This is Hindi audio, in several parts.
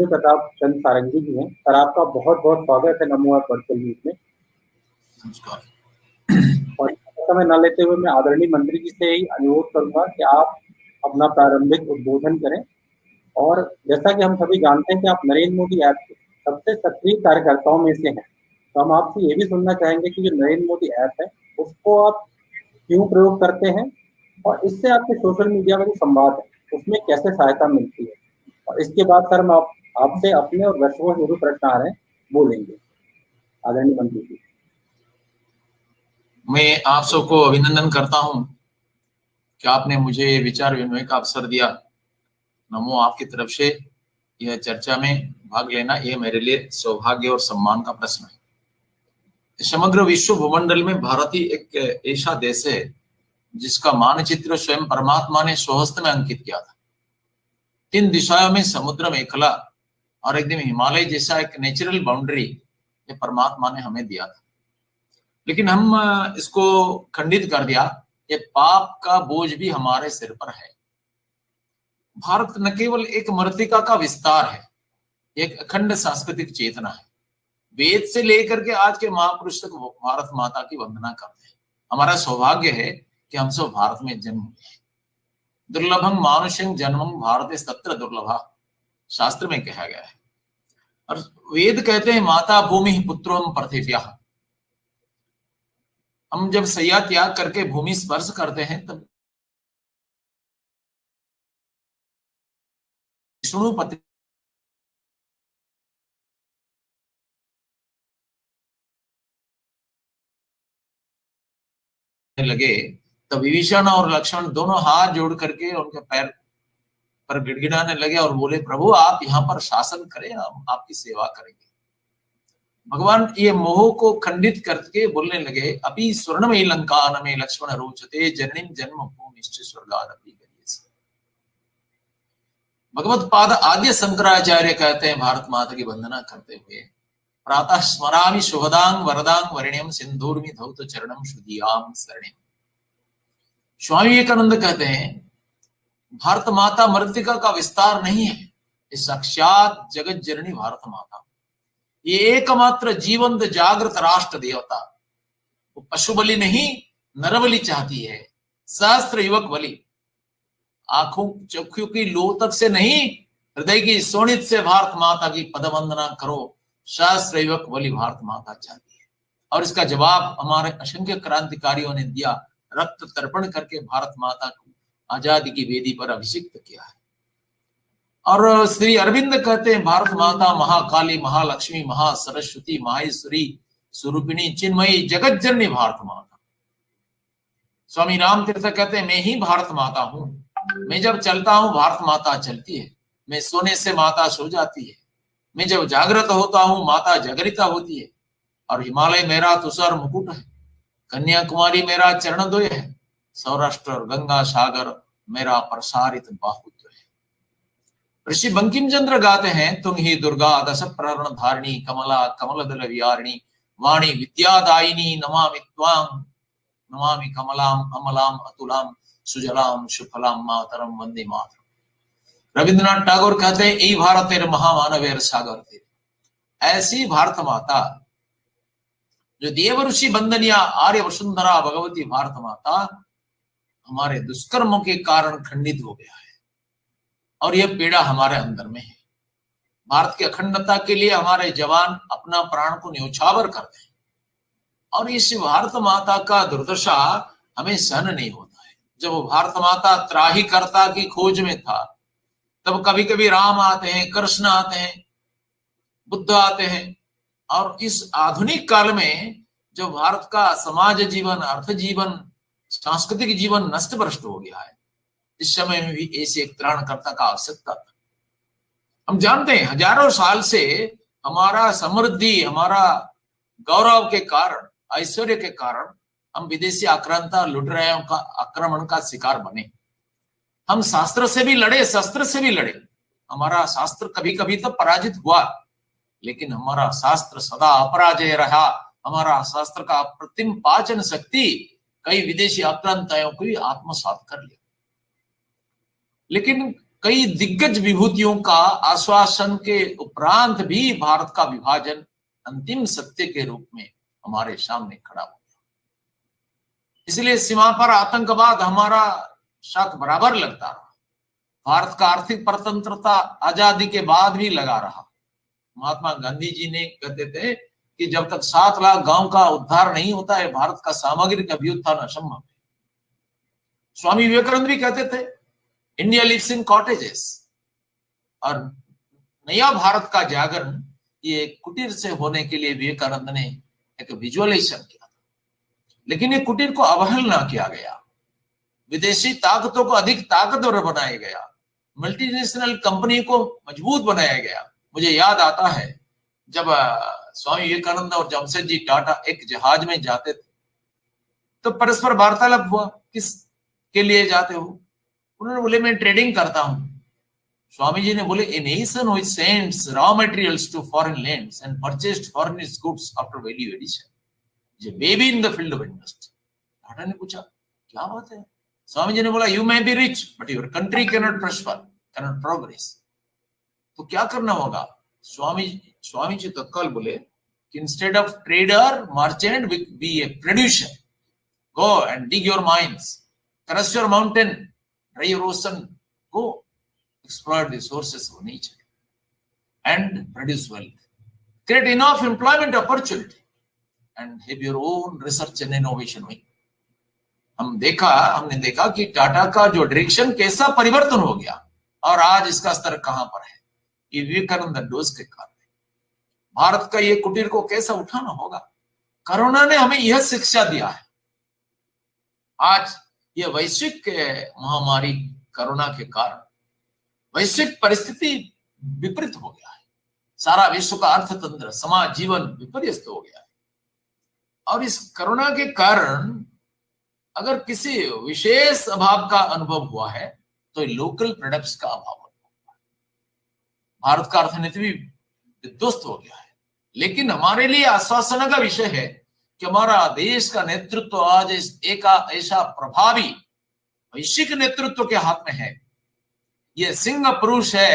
प्रताप चंद सारंगी जी हैं। सर, आपका बहुत बहुत स्वागत है नमो ऐप वर्चुअल मीट में। नमस्कार। और समय न लेते हुए मैं आदरणीय मंत्री जी से ही अनुरोध करूंगा कि आप अपना प्रारंभिक उद्बोधन करें। और जैसा कि हम सभी जानते हैं कि आप नरेंद्र मोदी ऐप के सबसे सक्रिय कार्यकर्ताओं में से हैं, तो हम आपसे ये भी सुनना चाहेंगे कि जो नरेंद्र मोदी ऐप है उसको आप क्यों प्रयोग करते हैं और इससे आपके सोशल मीडिया का जो संवाद है उसमें कैसे सहायता मिलती है। और इसके बाद सर हम आपसे अपने और दर्शकों से जो भी प्रश्न आ रहे हैं वो लेंगे। आदरणीय मंत्री जी, मैं आप सबको अभिनंदन करता हूं कि आपने मुझे विचार विनिमय का अवसर दिया। नमो आपकी तरफ से यह चर्चा में भाग लेना यह मेरे लिए सौभाग्य और सम्मान का प्रश्न है। समग्र विश्व भूमंडल में भारत ही एक ऐसा देश है जिसका मानचित्र स्वयं परमात्मा ने स्वहस्त में अंकित किया था। 3 दिशाओं में समुद्र मेखला और एकदम हिमालय जैसा एक नेचुरल बाउंड्री ये परमात्मा ने हमें दिया था, लेकिन हम इसको खंडित कर दिया। ये पाप का बोझ भी हमारे सिर पर है। भारत न केवल एक मृत्तिका का विस्तार है, एक अखंड सांस्कृतिक चेतना है। वेद से लेकर के आज के महापुरुष तक भारत माता की वंदना करते हैं। हमारा सौभाग्य है कि हम सब भारत में जन्म हुए हैं। दुर्लभम मानुषं जन्मं भारते तत्र दुर्लभा, शास्त्र में कहा गया है। और वेद कहते हैं माता भूमि पुत्रोम पृथिव्याः। हम जब सैया त्याग करके भूमि स्पर्श करते हैं तब विष्णु पति लगे, तब विभीषण और लक्ष्मण दोनों हाथ जोड़ करके उनके पैर पर गिड़गिड़ाने लगे और बोले, प्रभु आप यहाँ पर शासन करें, हम आपकी सेवा करेंगे। भगवान ये मोह को खंडित करके बोलने लगे, अपि स्वर्णमयी लंका में लक्ष्मण रोचते जन्म जन्म भूमिश्च स्वर्गादपि गरीयसे। भगवत पाद आद्य शंकराचार्य कहते हैं भारत माता की वंदना करते हुए, प्रातः स्मरामि शुभदां वरदां वरेण्यं सिंधूर्मि धौत चरणं शुद्धियां शरणं। स्वामी विवेकानंद कहते हैं भारत माता मृत्तिका का विस्तार नहीं है, ये साक्षात जगत जननी भारत माता। ये एकमात्र जीवंत जागृत राष्ट्र देवता। वो पशु बलि नहीं नर बलि चाहती है, सहस्त्र युवक बलि। आंखों चक्षु की लोतक से नहीं, हृदय की सोनित से भारत माता की पदवंदना करो। सहस्त्र युवक बलि भारत माता चाहती है। और इसका जवाब हमारे असंख्य क्रांतिकारियों ने दिया, रक्त तर्पण करके भारत माता को आजादी की वेदी पर अभिषिक्त किया है। और श्री अरविंद कहते हैं भारत माता महाकाली महालक्ष्मी महासरस्वती माहेश्वरी स्वरूपिणी चिन्मयी जगत जननी भारत माता। स्वामी राम तीर्थ कहते हैं मैं ही भारत माता हूं। मैं जब चलता हूं भारत माता चलती है, मैं सोने से माता सो जाती है, मैं जब जागृत होता हूं माता जागृता होती है। और हिमालय मेरा तुषार मुकुट है, कन्याकुमारी मेरा चरणद्वय है, सौराष्ट्र और गंगा सागर मेरा प्रसारित बाहुत्व है। ऋषि बंकिम चंद्र गाते हैं, तुम ही दुर्गा दश प्रहरण धारिणी कमला कमल दल विहारिणी वाणी विद्यादायिनी नमामि त्वां नमामि कमलाम अमलाम अतुलाम सुजलाम सुफलाम मातरम वंदे मातरम। रविंद्रनाथ टैगोर कहते हैं ई भारतेर महामानवेर सागर तेरे। ऐसी भारत माता जो देव ऋषि वंदनिया आर्य वसुंधरा भगवती भारत माता हमारे दुष्कर्मों के कारण खंडित हो गया है और यह पीड़ा हमारे अंदर में है। भारत की अखंडता के लिए हमारे जवान अपना प्राण को न्यौछावर करते हैं और इस भारत माता का दुर्दशा हमें सहन नहीं होता है। जब भारत माता त्राहीकर्ता की खोज में था तब कभी कभी राम आते हैं, कृष्ण आते हैं, बुद्ध आते हैं। और इस आधुनिक काल में जो भारत का समाज जीवन, अर्थ जीवन, सांस्कृतिक जीवन नष्ट भ्रष्ट हो गया है, इस समय में भी ऐसे एक त्राणकर्ता का आवश्यकता था। हम जानते हैं हजारों साल से हमारा समृद्धि, हमारा गौरव के कारण, ऐश्वर्य के कारण हम विदेशी आक्रांता लुटेरों का आक्रमण का शिकार बने। हम शास्त्र से भी लड़े, शस्त्र से भी लड़े। हमारा शास्त्र कभी कभी तो पराजित हुआ, लेकिन हमारा शास्त्र सदा अपराजय रहा। हमारा शास्त्र का अप्रतिम पाचन शक्ति कई विदेशी आक्रांताओं को भी आत्मसात कर लिया। लेकिन कई दिग्गज विभूतियों का आश्वासन के उपरांत भी भारत का विभाजन अंतिम सत्य के रूप में हमारे सामने खड़ा हो गया। इसलिए सीमा पर आतंकवाद हमारा साथ बराबर लगता रहा। भारत का आर्थिक स्वतंत्रता आजादी के बाद भी लगा रहा। महात्मा गांधी जी ने कहते थे कि जब तक 7 लाख गांव का उद्धार नहीं होता है, भारत का सामग्रिक अभ्युत्थान असंभव है। स्वामी विवेकानंद भी कहते थे, इंडिया लिव्स इन कॉटेजेस। और नया भारत का जागरण ये कुटीर से होने के लिए विवेकानंद ने एक विजुअलाइजेशन किया था, लेकिन ये कुटीर को अवहेलना किया गया, विदेशी ताकतों को अधिक ताकतवर बनाया गया, मल्टीनेशनल कंपनी को मजबूत बनाया गया। मुझे याद आता है जब स्वामी विवेकानंद और जमशेदजी टाटा एक जहाज में जाते थे तो परस्पर वार्तालाप हुआ, किस के लिए जाते हो? उन्होंने बोले मैं ट्रेडिंग करता हूं। स्वामी जी ने बोले a nation which sends raw materials to foreign lands and purchased foreign goods after value addition is a baby in the field of industry. Tata ने पूछा क्या बात है? स्वामी जी ने बोला you may be rich but your country cannot prosper, cannot progress. तो क्या करना होगा? स्वामी जी तत्काल बोले कि instead of trader merchant be a producer, go and dig your mines, crush your mountain, dry your ocean, go exploit the sources of nature and produce wealth, create enough employment opportunity and have your own research and innovation wing। हमने देखा कि टाटा का जो डायरेक्शन कैसा परिवर्तन हो गया और आज इसका स्तर कहां पर है। ये विवेकानंद डोज के कारण। भारत का ये कुटीर को कैसा उठाना होगा? कोरोना ने हमें यह शिक्षा दिया है। आज ये वैश्विक महामारी कोरोना के कारण वैश्विक परिस्थिति विपरीत हो गया है। सारा विश्व का अर्थतंत्र, समाज, जीवन विपर्यस्त हो गया है। और इस कोरोना के कारण अगर किसी विशेष अभाव का अनुभव हुआ है तो लोकल प्रोडक्ट्स का अभाव हुआ है। भारत का अर्थनीति भी विध्वस्त हो गया है। लेकिन हमारे लिए आश्वासन का विषय है कि हमारा देश का नेतृत्व आज एक ऐसा प्रभावी वैश्विक नेतृत्व के हाथ में है। ये सिंह पुरुष है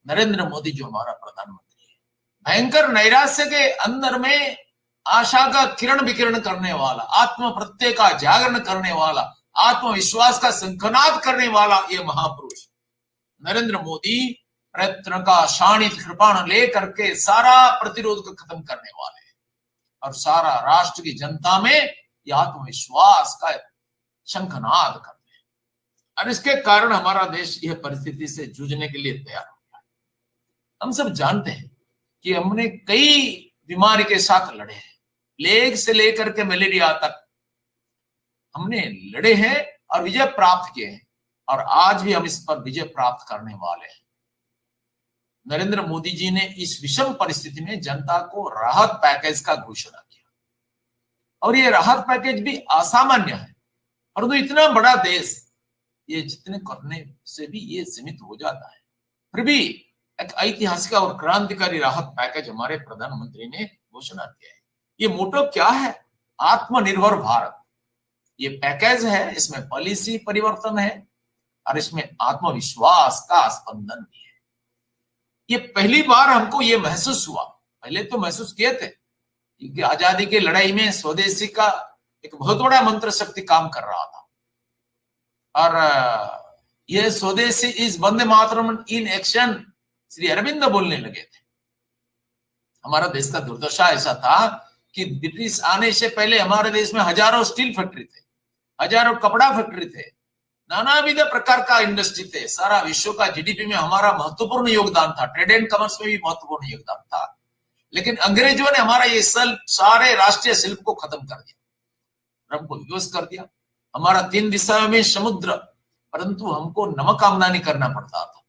नरेंद्र मोदी जो हमारा प्रधानमंत्री है। भयंकर नैराश्य के अंदर में आशा का किरण विकिरण करने वाला, आत्म प्रत्यय का जागरण करने वाला, आत्मविश्वास का शंखनाद करने वाला ये महापुरुष नरेंद्र मोदी प्रयत्न का शाणित कृपाण लेकर के सारा प्रतिरोध को खत्म करने वाले हैं और सारा राष्ट्र की जनता में ये आत्मविश्वास का शंखनाद करते हैं। और इसके कारण हमारा देश यह परिस्थिति से जूझने के लिए तैयार हो गया। हम सब जानते हैं कि हमने कई बीमारी के साथ लड़े हैं, प्लेग से लेकर के मलेरिया तक हमने लड़े हैं और विजय प्राप्त किए हैं और आज भी हम इस पर विजय प्राप्त करने वाले हैं। नरेंद्र मोदी जी ने इस विषम परिस्थिति में जनता को राहत पैकेज का घोषणा किया और ये राहत पैकेज भी असामान्य है। परंतु इतना बड़ा देश ये जितने करने से भी ये सीमित हो जाता है। फिर भी एक ऐतिहासिक और क्रांतिकारी राहत पैकेज हमारे प्रधानमंत्री ने घोषणा किया है। ये मोटो क्या है? आत्मनिर्भर भारत। ये पैकेज है, इसमें पॉलिसी परिवर्तन है और इसमें आत्मविश्वास का स्पंदन भी है। ये पहली बार हमको ये महसूस हुआ, पहले तो महसूस किए थे कि आजादी की लड़ाई में स्वदेशी का एक बहुत बड़ा मंत्र शक्ति काम कर रहा था और ये swadeshi is Vande Mataram in action Shri Aurobindo बोलने लगे थे। हमारा देश का दुर्दशा ऐसा था कि ब्रिटिश आने से पहले हमारे देश में हजारों स्टील फैक्ट्री थे, हजारों कपड़ा फैक्ट्री थे, नानाविध प्रकार का इंडस्ट्री थे। सारा विश्व का जीडीपी में हमारा महत्वपूर्ण योगदान था, ट्रेड एंड कॉमर्स में भी महत्वपूर्ण योगदान था। लेकिन अंग्रेजों ने हमारा ये सारे राष्ट्रीय शिल्प को खत्म कर दिया, हमको विवश कर दिया। हमारा 3 दिशाओं में समुद्र, परंतु हमको नमक आमदनी करना पड़ता था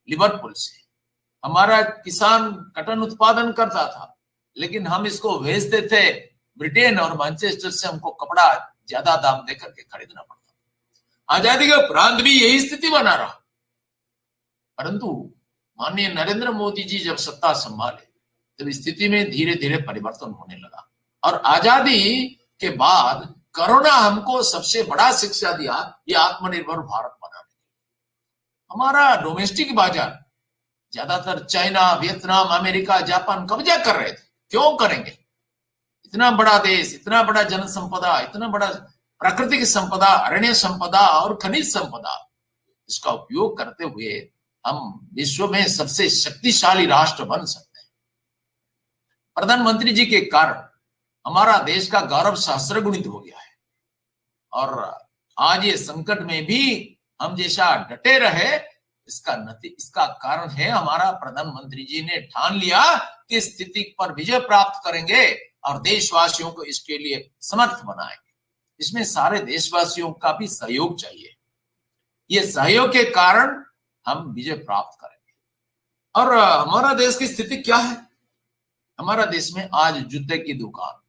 लिवरपूल से। हमारा किसान कॉटन उत्पादन करता था लेकिन हम इसको भेजते थे ब्रिटेन और मैनचेस्टर से, हमको कपड़ा ज्यादा दाम देकर के खरीदना पड़ता था। आजादी के उपरांत भी यही स्थिति बना रहा। परंतु माननीय नरेंद्र मोदी जी जब सत्ता संभाले तब स्थिति में धीरे धीरे परिवर्तन होने लगा और आजादी के बाद कोरोना हमको सबसे बड़ा शिक्षा दिया, ये आत्मनिर्भर भारत बनाने। हमारा डोमेस्टिक बाजार ज्यादातर चाइना, वियतनाम, अमेरिका, जापान कब्जा कर रहे थे। क्यों करेंगे? इतना बड़ा देश, इतना बड़ा जनसंपदा, इतना बड़ा प्राकृतिक संपदा, अरण्य संपदा और खनिज संपदा, इसका उपयोग करते हुए हम विश्व में सबसे शक्तिशाली राष्ट्र बन सकते हैं। प्रधानमंत्री जी के कारण हमारा देश का गौरव सहस्रगुणित हो गया है और आज ये संकट में भी हम जैसा डटे रहे, इसका कारण है हमारा प्रधानमंत्री जी ने ठान लिया कि स्थिति पर विजय प्राप्त करेंगे और देशवासियों को इसके लिए समर्थ बनाएंगे। इसमें सारे देशवासियों का भी सहयोग चाहिए। ये सहयोग के कारण हम विजय प्राप्त करेंगे। और हमारा देश की स्थिति क्या है? हमारा देश में आज जूते की दुकान,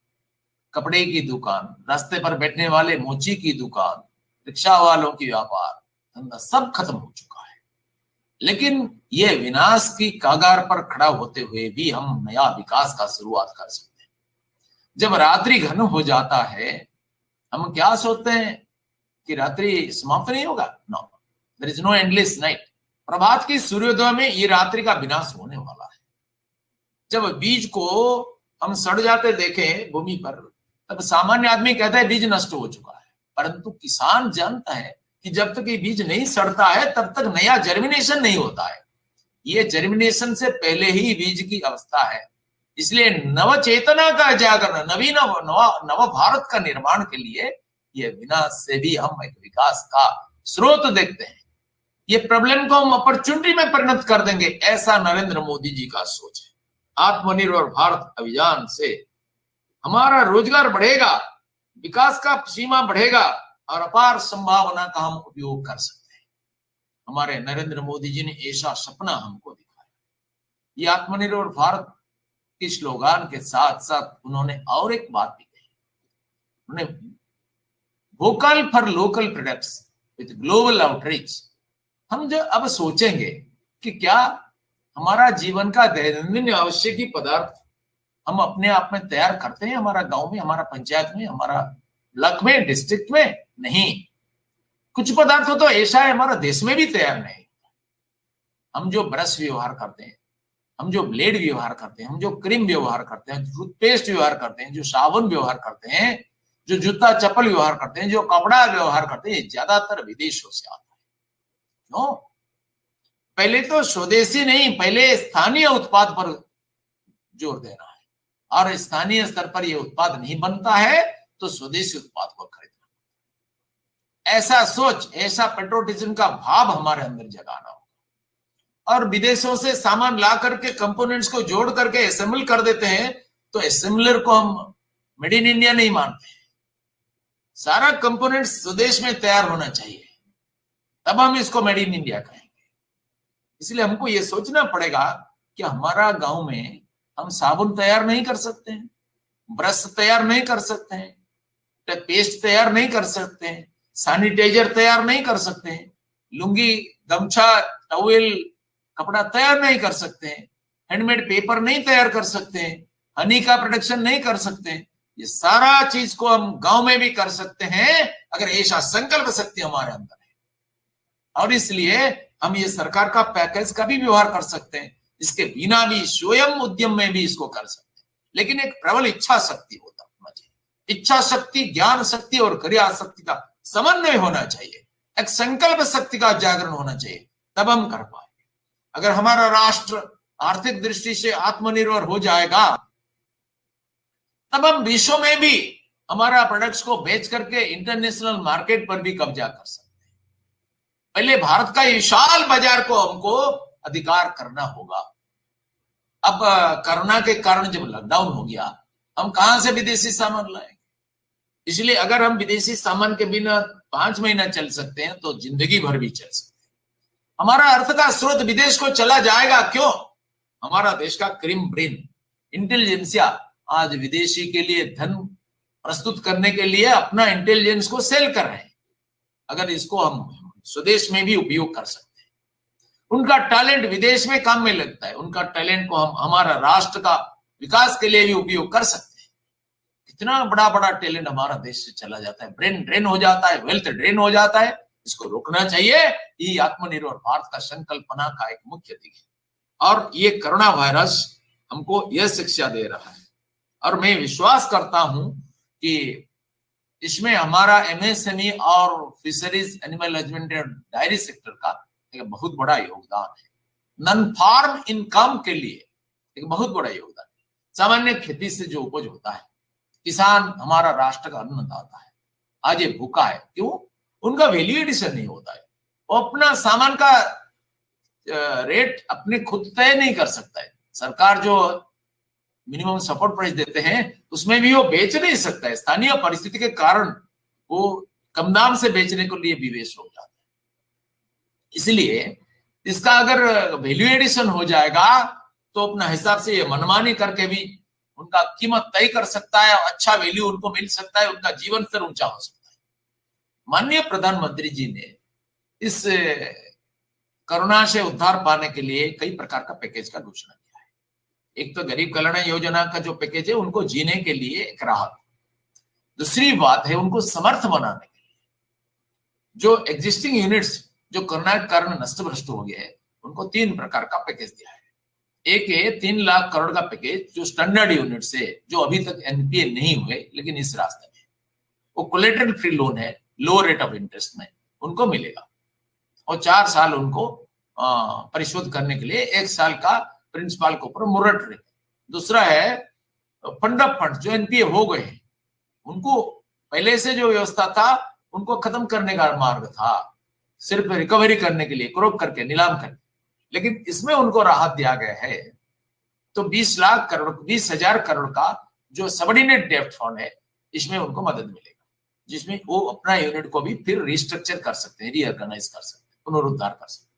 कपड़े की दुकान, रास्ते पर बैठने वाले मोची की दुकान, रिक्शा वालों की व्यापार धंधा सब खत्म हो चुका है। लेकिन ये विनाश की कगार पर खड़ा होते हुए भी हम नया विकास का शुरुआत कर सकते हैं। जब रात्रि घन हो जाता है, हम क्या सोचते हैं कि रात्रि समाप्त नहीं होगा? No, there is no endless night. प्रभात की सूर्योदय में ये रात्रि का विनाश होने वाला है। जब बीज को हम सड़ जाते देखें भूमि पर, तब सामान्य आदमी कहता है बीज नष्ट हो चुका है, परंतु किसान जानता है कि जब तक ये बीज नहीं सड़ता है तब तक नया जर्मिनेशन नहीं होता है। ये जर्मिनेशन से पहले ही बीज की अवस्था है। इसलिए नव चेतना का जागरण, नवीन नव भारत का निर्माण के लिए ये विनाश से भी हम एक विकास का स्रोत देखते हैं। ये प्रॉब्लम को हम अपॉर्चुनिटी में परिणत कर देंगे, ऐसा नरेंद्र मोदी जी का सोच है। आत्मनिर्भर भारत अभियान से हमारा रोजगार बढ़ेगा, विकास का सीमा बढ़ेगा और अपार संभावना का हम उपयोग कर सकते हैं। हमारे नरेंद्र मोदी जी ने ऐसा सपना हमको दिखाया। ये आत्मनिर्भर भारत के स्लोगान के साथ साथ उन्होंने और एक बात भी कही, उन्होंने vocal for local products with global outreach. हम जो अब सोचेंगे कि क्या हमारा जीवन का दैनंदिन आवश्यक पदार्थ हम अपने आप में तैयार करते हैं, हमारा गांव में, हमारा पंचायत में, हमारा ब्लॉक में, डिस्ट्रिक्ट में? नहीं। कुछ पदार्थ तो ऐसा है हमारा देश में भी तैयार नहीं। हम जो ब्रश व्यवहार करते हैं, हम जो ब्लेड व्यवहार करते हैं, हम जो क्रीम व्यवहार करते हैं, टूथपेस्ट व्यवहार करते हैं, जो साबुन व्यवहार करते हैं, जो जूता चप्पल व्यवहार करते हैं, जो कपड़ा व्यवहार करते हैं, ज्यादातर विदेशों से आता है। क्यों? पहले तो स्वदेशी नहीं, पहले स्थानीय उत्पाद पर जोर देना है और स्थानीय स्तर पर यह उत्पाद नहीं बनता है तो स्वदेशी उत्पाद को खरीदना। ऐसा सोच, ऐसा पेट्रोटिज्म का भाव हमारे अंदर जगाना होगा। और विदेशों से सामान ला करके कंपोनेंट्स को जोड़ करके असेंबल कर देते हैं तो असेंबलर को हम मेड इन इंडिया नहीं मानते। सारा कंपोनेंट स्वदेश में तैयार होना चाहिए, तब हम इसको मेड इन इंडिया कहेंगे। इसलिए हमको ये सोचना पड़ेगा कि हमारा गांव में हम साबुन तैयार नहीं कर सकते हैं, ब्रश तैयार नहीं कर सकते हैं, पेस्ट तैयार नहीं कर सकते हैं, सैनिटाइजर तैयार नहीं कर सकते हैं, लुंगी, गमछा, टॉवेल, कपड़ा तैयार नहीं कर सकते हैं, हैंडमेड पेपर नहीं तैयार कर सकते हैं, हनी का प्रोडक्शन नहीं कर सकते हैं। ये सारा चीज को हम गांव में भी कर सकते हैं अगर ऐसा संकल्प शक्ति हमारे अंदर है। और इसलिए हम ये सरकार का पैकेज का भी व्यवहार कर सकते हैं, इसके बिना भी स्वयं उद्यम में भी इसको कर सकते हैं। लेकिन एक प्रबल इच्छा शक्ति होता होना चाहिए। इच्छा शक्ति, ज्ञान शक्ति और क्रिया शक्ति का समन्वय होना चाहिए, एक संकल्प शक्ति का जागरण होना चाहिए, तब हम कर पाएंगे। अगर हमारा राष्ट्र आर्थिक दृष्टि से आत्मनिर्भर हो जाएगा तब हम विश्व में भी हमारा प्रोडक्ट्स को बेच करके इंटरनेशनल मार्केट पर भी कब्जा कर सकते हैं। पहले भारत का विशाल बाजार को हमको अधिकार करना होगा। अब कोरोना के कारण जब लॉकडाउन हो गया, हम कहां से विदेशी सामान लाएंगे? इसलिए अगर हम विदेशी सामान के बिना 5 महीना चल सकते हैं तो जिंदगी भर भी चल सकते हैं। हमारा अर्थ का स्रोत विदेश को चला जाएगा। क्यों? हमारा देश का क्रीम ब्रेन, इंटेलिजेंसिया आज विदेशी के लिए धन प्रस्तुत करने के लिए अपना इंटेलिजेंस को सेल कर रहे हैं। अगर इसको हम स्वदेश में भी उपयोग कर सकते हैं, उनका टैलेंट विदेश में काम में लगता है, उनका टैलेंट को हम हमारा राष्ट्र का विकास के लिए भी उपयोग कर सकते हैं। कितना बड़ा बड़ा टैलेंट हमारा देश से चला जाता है, ब्रेन ड्रेन हो जाता है, वेल्थ ड्रेन हो जाता है, इसको रोकना चाहिए। ये आत्मनिर्भर भारत का संकल्पना का एक मुख्य दिग है और ये कोरोना वायरस हमको यह शिक्षा दे रहा है और मैं विश्वास करता हूं कि इसमें हमारा एमएसएमई और फिशरीज एनिमल हस्बेंड्री और डायरी सेक्टर का एक बहुत बड़ा योगदान है। नॉन फार्म इनकम के लिए एक बहुत बड़ा योगदान। सामान्य खेती से जो उपज होता है, किसान हमारा राष्ट्र का अन्नदाता है, आज ये भूखा है, क्यों? उनका वैल्यू एडिशन नहीं होता है, वो अपना सामान का रेट अपने खुद तय नहीं कर सकता है। सरकार जो मिनिमम सपोर्ट प्राइस देते हैं उसमें भी वो बेच नहीं सकता है, स्थानीय परिस्थिति के कारण वो कम दाम से बेचने के लिए विवेश हो जाता है। इसलिए इसका अगर वैल्यू एडिशन हो जाएगा तो अपना हिसाब से ये मनमानी करके भी उनका कीमत तय कर सकता है, अच्छा वैल्यू उनको मिल सकता है, उनका जीवन स्तर ऊंचा हो सकता है। माननीय प्रधानमंत्री जी ने इस कोरोना से उद्धार पाने के लिए कई प्रकार का पैकेज का घोषणा किया है। एक तो गरीब कल्याण योजना का जो पैकेज है उनको जीने के लिए एक राहत। दूसरी बात है उनको समर्थ बनाने के लिए जो एग्जिस्टिंग यूनिट्स जो कोरोना के कारण नष्ट भ्रष्ट हो गए हैं उनको 3 प्रकार का पैकेज दिया है। एक है 3 लाख करोड़ का पैकेज जो स्टैंडर्ड यूनिट से जो अभी तक एनपीए नहीं हुए लेकिन इस रास्ते में वो कोलेटरल फ्री लोन है, लो रेट ऑफ इंटरेस्ट में उनको मिलेगा और 4 साल उनको परिशोध करने के लिए 1 साल का प्रिंसिपल के ऊपर मोरेटरी। दूसरा है फंड ऑफ फंड जो एनपीए हो गए हैं उनको पहले से जो व्यवस्था था उनको खत्म करने का मार्ग था, सिर्फ रिकवरी करने के लिए क्रॉप करके नीलाम करके, लेकिन इसमें उनको राहत दिया गया है। तो 20,000 करोड़ का जो सबऑर्डिनेट डेब्ट फंड है इसमें उनको मदद मिलेगा, जिसमें वो अपना यूनिट को भी फिर रिस्ट्रक्चर कर सकते हैं, रीऑर्गेनाइज कर सकते हैं, पुनरुद्धार कर सकते हैं।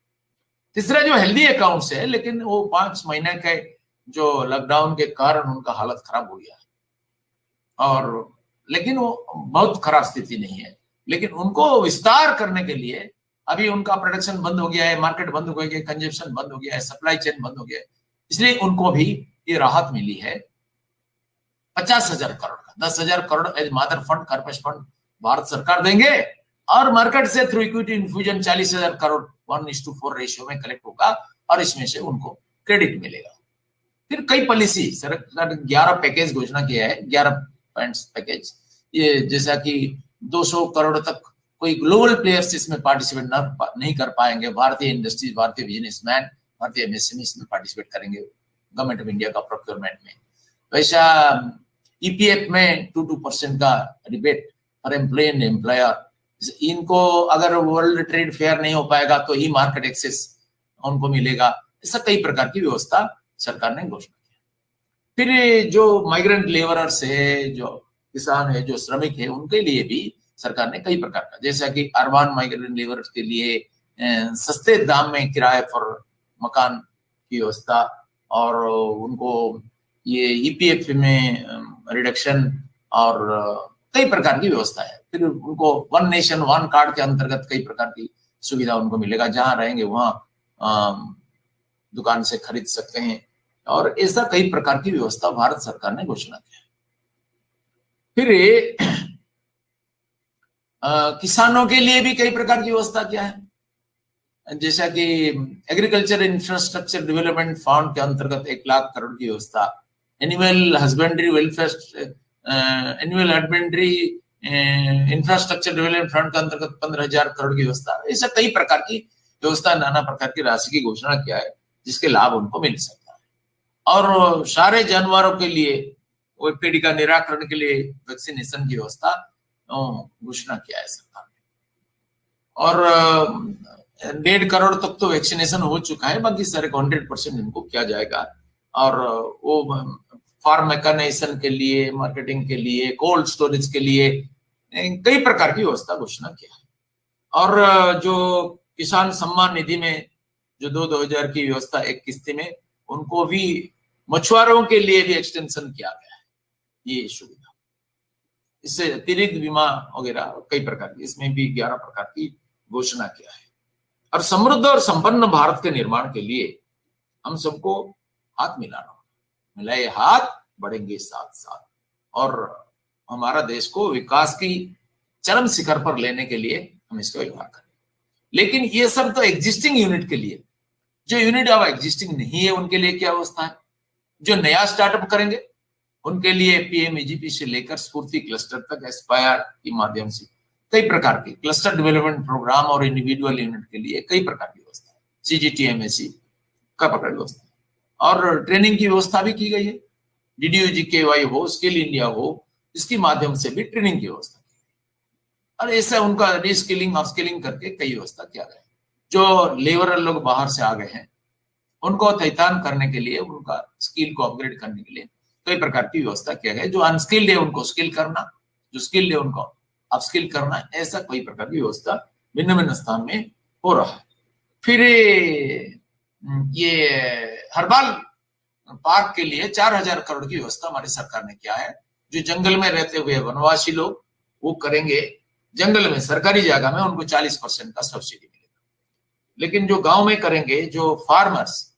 तीसरा जो हेल्दी अकाउंट्स है, लेकिन वो 5 महीने के जो लॉकडाउन के कारण उनका हालत खराब हो गया है और लेकिन वो बहुत खराब स्थिति नहीं है, लेकिन उनको विस्तार करने के लिए अभी उनका प्रोडक्शन बंद हो गया है, मार्केट बंद हो गया है, कंजप्शन बंद हो गया है, सप्लाई चेन बंद हो गया है, इसलिए उनको भी ये राहत मिली है 50,000 करोड़ का। 10,000 crore as mother fund corporate fund Bharat सरकार देंगे और मार्केट से through equity infusion 40,000 crore 1:4 ratio में कलेक्ट होगा और इसमें से उनको क्रेडिट मिलेगा। फिर कई पॉलिसी सरकार 11 पैकेज घोषणा किया है, 11 पॉइंट्स पैकेज, ये जैसा कि 200 करोड़ तक कोई ग्लोबल प्लेयर्स इसमें पार्टिसिपेट नहीं कर पाएंगे, भारतीय इंडस्ट्रीज, भारतीय बिजनेसमैन, भारतीय एमएसएमई इसमें पार्टिसिपेट करेंगे गवर्नमेंट ऑफ इंडिया का प्रोक्योरमेंट में। वैसा ईपीएफ में 2% का rebate for employ and employer, इनको अगर वर्ल्ड ट्रेड फेयर नहीं हो पाएगा तो ई मार्केट एक्सेस उनको मिलेगा। ऐसा कई प्रकार की व्यवस्था सरकार ने घोषणा की। फिर जो माइग्रेंट लेबरर्स है, जो किसान है, जो श्रमिक है, उनके लिए भी सरकार ने कई प्रकार का, जैसा कि अर्बन माइग्रेंट लेबरर्स के लिए सस्ते दाम में किराए पर मकान की व्यवस्था और उनको ये ईपीएफ में रिडक्शन और कई प्रकार की व्यवस्था है। फिर उनको 1 नेशन 1 कार्ड के अंतर्गत कई प्रकार की सुविधा उनको मिलेगा, जहां रहेंगे वहां दुकान से खरीद सकते हैं और ऐसा कई प्रकार की व्यवस्था भारत सरकार ने घोषणा की। फिर किसानों के लिए भी कई प्रकार की व्यवस्था क्या है, जैसा कि एग्रीकल्चर इंफ्रास्ट्रक्चर डेवलपमेंट फंड के अंतर्गत 1 लाख करोड़ की व्यवस्था, animal husbandry welfare animal husbandry infrastructure development fund के अंतर्गत 15,000 करोड़ की व्यवस्था, ऐसा कई प्रकार की व्यवस्था, नाना प्रकार की राशि की घोषणा किया है जिसके लाभ उनको मिल सकता है। और सारे जानवरों के लिए ओपीडी का निराकरण के लिए वैक्सीनेशन की व्यवस्था घोषणा किया है सरकार ने और 1.5 करोड़ तक तो वैक्सीनेशन हो चुका है, बाकी सारे 100% इनको किया जाएगा। और वो फार्म मैकेनाइजेशन के लिए, मार्केटिंग के लिए, कोल्ड स्टोरेज के लिए कई प्रकार की व्यवस्था घोषणा किया है। और जो किसान सम्मान निधि में जो 2,000 की व्यवस्था एक किस्ती में, उनको भी मछुआरों के लिए भी एक्सटेंशन किया गया है ये सुविधा। इससे अतिरिक्त बीमा वगैरह कई प्रकार की, इसमें भी 11 प्रकार की घोषणा किया है। और समृद्ध और संपन्न भारत के निर्माण के लिए हम सबको हाथ मिलाना होगा, मिलाए हाथ बढ़ेंगे साथ साथ, और हमारा देश को विकास की चरम शिखर पर लेने के लिए हम इसका व्यवहार करें। लेकिन ये सब तो एग्जिस्टिंग यूनिट के लिए। जो यूनिट अब एग्जिस्टिंग नहीं है उनके लिए क्या व्यवस्था है? जो नया स्टार्टअप करेंगे उनके लिए पीएमईजीपी से लेकर स्फूर्ति क्लस्टर तक एस्पायर के माध्यम से कई प्रकार के क्लस्टर डेवलपमेंट प्रोग्राम और इंडिविजुअल यूनिट के लिए कई प्रकार की व्यवस्था है। सीजीटीएमएसी का पकड़ व्यवस्था और ट्रेनिंग की व्यवस्था भी की गई है। डीडीयूजीकेवाई हो, स्किल इंडिया हो, इसके माध्यम से भी ट्रेनिंग की व्यवस्था की और ऐसा उनका रीस्किलिंग अपस्किलिंग करके कई व्यवस्था किया गया। जो लेबर लोग बाहर से आ गए हैं उनको तैतान करने के लिए, उनका स्किल को अपग्रेड करने के लिए कई प्रकार की व्यवस्था किया गया। जो अनस्किल्ड है उनको स्किल करना, जो स्किल्ड है उनको अपस्किल करना, ऐसा कई प्रकार की व्यवस्था भिन्न भिन्न स्थान में हो रहा है। फिर ये हर्बल पार्क के लिए 4000 करोड़ की व्यवस्था हमारी सरकार ने किया है। जो जंगल में रहते हुए वनवासी लोग वो करेंगे, जंगल में सरकारी जगह में उनको 40% का सब्सिडी मिलेगा। लेकिन जो गांव में करेंगे, जो farmers,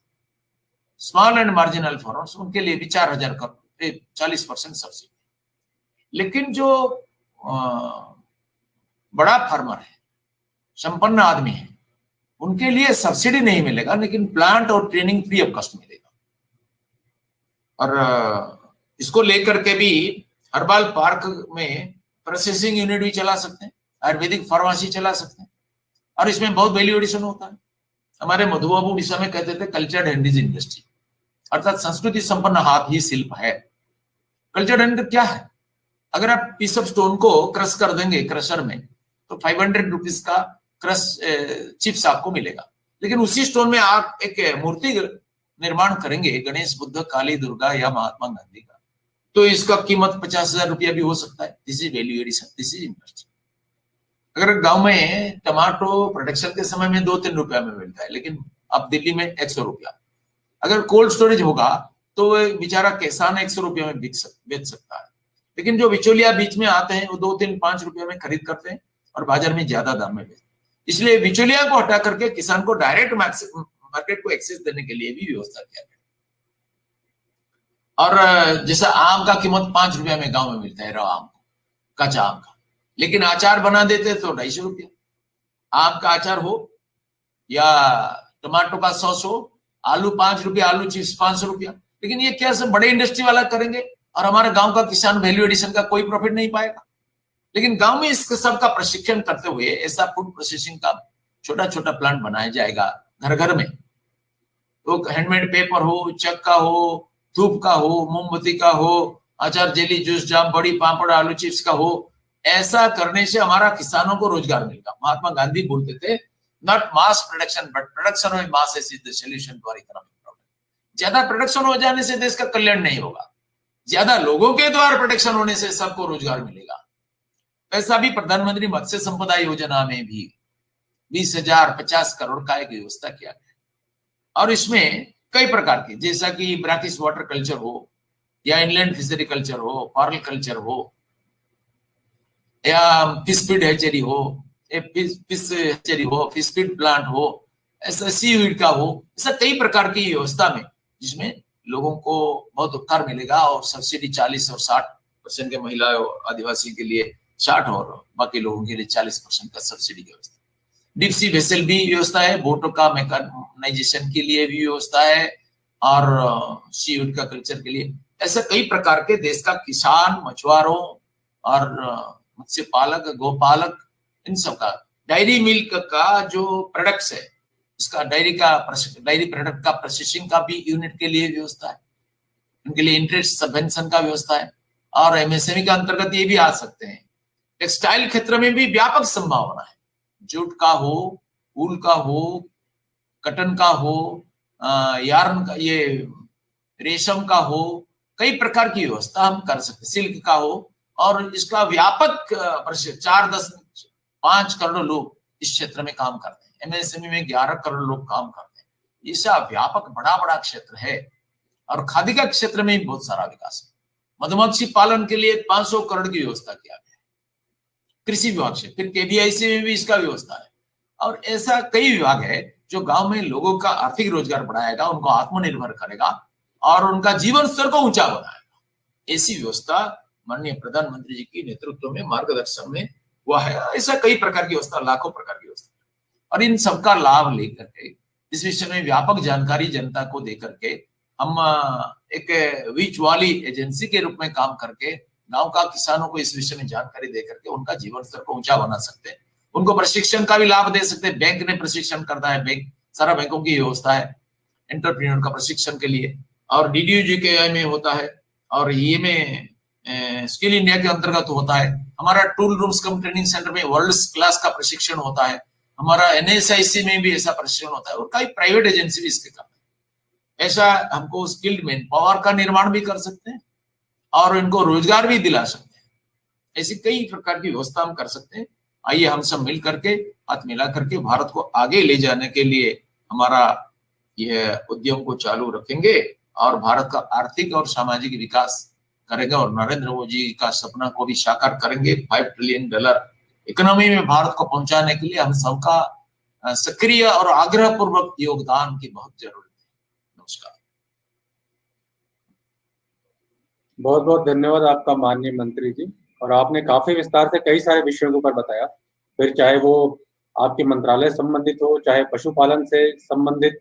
small and marginal farmers, उनके लिए भी 4000 करोड़ 40% सब्सिडी। लेकिन जो बड़ा फार्मर है, संपन्न आदमी है, उनके लिए सब्सिडी नहीं मिलेगा, लेकिन प्लांट और ट्रेनिंग फ्री ऑफ कॉस्ट मिलेगा। और इसको लेकर के भी हर्बल पार्क में प्रोसेसिंग यूनिट भी चला सकते हैं, आयुर्वेदिक फार्मेसी चला सकते हैं और इसमें बहुत वैल्यू एडिशन होता है। हमारे मधुबाबू उड़ीसा में कहते थे कल्चर्ड हैंडीज इंडस्ट्री, अर्थात संस्कृति संपन्न हाथ ही शिल्प है। कल्चर्ड हैंड क्या है? अगर आप पीस ऑफ स्टोन को क्रश कर देंगे क्रशर में तो 500 रुपीज का क्रश चिप्स आपको मिलेगा। लेकिन उसी स्टोन में आप एक मूर्ति निर्माण करेंगे, गणेश, बुद्ध, काली, दुर्गा या महात्मा गांधी का, तो इसका कीमत 50,000 रुपया भी हो सकता है। This is value addition, this is industry. अगर गांव में टमाटो प्रोडक्शन के समय में 2-3 रुपया में मिलता है, लेकिन अब दिल्ली में 100 रुपया। अगर कोल्ड स्टोरेज होगा तो बेचारा किसान 100 रुपया में बेच सकता है। लेकिन जो बिचौलिया बीच में आते हैं वो 2-3-5 रुपया में खरीद करते हैं और बाजार में ज्यादा दाम में बेचते हैं। इसलिए बिचौलिया को हटा करके किसान को डायरेक्ट मार्केट को एक्सेस देने के लिए भी व्यवस्था किया गया। और जैसा आम का कीमत 5 रुपया में गांव में मिलता है, रवा आम को, कच्चा आम का, लेकिन अचार बना देते तो 250 रुपया। आम का अचार हो या टमाटो का सॉस हो, आलू 5 रुपया, आलू चिप्स 500 रुपया। लेकिन ये क्या सब बड़े इंडस्ट्री वाला करेंगे और हमारे गांव का किसान वैल्यू एडिशन का कोई प्रॉफिट नहीं पाएगा। लेकिन गांव में इस सब का प्रशिक्षण करते हुए ऐसा फूड प्रोसेसिंग का छोटा छोटा प्लांट बनाया जाएगा घर घर में। तो हैंडमेड पेपर हो, चक का हो, धूप का हो, मोमबत्ती का हो, अचार, जेली, जूस, जाम, बड़ी, पापड़, आलू चिप्स का हो, ऐसा करने से हमारा किसानों को रोजगार मिलेगा। महात्मा गांधी बोलते थे, not mass production but production of masses is the solution to our economic problem. ज्यादा प्रोडक्शन हो जाने से देश का कल्याण नहीं होगा, ज्यादा लोगों के द्वारा प्रोडक्शन होने से सबको रोजगार मिलेगा। ऐसा भी प्रधानमंत्री मत्स्य संपदा योजना में भी 20,050 करोड़ का एक व्यवस्था किया गया और इसमें कई प्रकार के, जैसा कि ब्रैकिश वाटर कल्चर हो या इनलैंड फिशरी कल्चर हो, पर्ल कल्चर हो या फिश फीड हैचरी हो, फिश हैचरी हो, फिश फीड प्लांट हो, ऐसा सीवीड का हो, ऐसा कई प्रकार की व्यवस्था में जिसमें लोगों को बहुत उपकार मिलेगा और सब्सिडी 40 और 60% के महिला और आदिवासी के लिए 60 और बाकी लोगों के लिए 40% का सब्सिडी की व्यवस्था। डीप सी वेसल भी व्यवस्था है, बोटों का मैकेनाइजेशन के लिए भी व्यवस्था है और सीवीड का कल्चर के लिए। ऐसे कई प्रकार के देश का किसान, मछुआरों और मत्स्य पालक, गोपालक, इन सब का डायरी मिल्क का जो प्रोडक्ट्स है, इसका डायरी प्रोडक्ट का प्रोसेसिंग का भी यूनिट के लिए व्यवस्था है। उनके लिए इंटरेस्ट सबवेंशन का व्यवस्था है और एमएसएमई के अंतर्गत ये भी आ सकते हैं। टेक्सटाइल क्षेत्र में भी व्यापक संभावना है, जूट का हो, ऊल का हो, कटन का हो, यार्न का, ये रेशम का हो, कई प्रकार की व्यवस्था हम कर सकते, सिल्क का हो, और इसका व्यापक 4.5 करोड़ लोग इस क्षेत्र में काम करते हैं। एमएसएमई में 11 करोड़ लोग काम करते हैं। ऐसा व्यापक बड़ा क्षेत्र है और खादी का क्षेत्र में भी बहुत सारा विकास है। मधुमक्खी पालन के लिए 500 करोड़ की व्यवस्था किया गया है कृषि विभाग से, फिर केबीआईसी में भी इसका व्यवस्था है और ऐसा कई विभाग है जो गांव में लोगों का आर्थिक रोजगार बढ़ाएगा, उनको आत्मनिर्भर करेगा और उनका जीवन स्तर को ऊंचा बनाएगा। ऐसी व्यवस्था माननीय प्रधानमंत्री जी की नेतृत्व में, मार्गदर्शन में हुआ है। ऐसा कई प्रकार की व्यवस्था, लाखों प्रकार की व्यवस्था। और इन सबका लाभ लेकर के इस विषय में व्यापक जानकारी जनता को दे करके हम एक बीच वाली एजेंसी के रूप में काम करके गांव का किसानों को इस विषय में जानकारी दे करके उनका जीवन स्तर को ऊंचा बना सकते हैं। उनको प्रशिक्षण का भी लाभ दे सकते हैं। बैंक ने प्रशिक्षण करता है, बैंक सारा बैंकों की व्यवस्था है एंटरप्रेन्योर का प्रशिक्षण के लिए, और DDU-GKI में होता है, और ये में स्किल इंडिया के अंतर्गत होता है। हमारा टूल रूम्स कम ट्रेनिंग सेंटर में वर्ल्ड क्लास का प्रशिक्षण होता है। हमारा NSIC में भी ऐसा प्रशिक्षण होता है, और कई प्राइवेट एजेंसी भी इसके काम है। ऐसा हमको स्किल्ड मैन पावर का निर्माण भी कर सकते हैं और इनको रोजगार भी दिला सकते हैं। ऐसी कई प्रकार की व्यवस्था हम कर सकते हैं। आइए हम सब मिल करके, हाथ मिला करके भारत को आगे ले जाने के लिए हमारा यह उद्यम को चालू रखेंगे और भारत का आर्थिक और सामाजिक विकास करेंगे, और नरेंद्र मोदी का सपना को भी साकार करेंगे। $5 ट्रिलियन इकोनॉमी में भारत को पहुंचाने के लिए हम सबका सक्रिय और आग्रह पूर्वक योगदान की बहुत जरूरत है। नमस्कार। बहुत बहुत धन्यवाद आपका माननीय मंत्री जी। और आपने काफी विस्तार से कई सारे विषयों के ऊपर बताया, फिर चाहे वो आपके मंत्रालय संबंधित हो, चाहे पशुपालन से संबंधित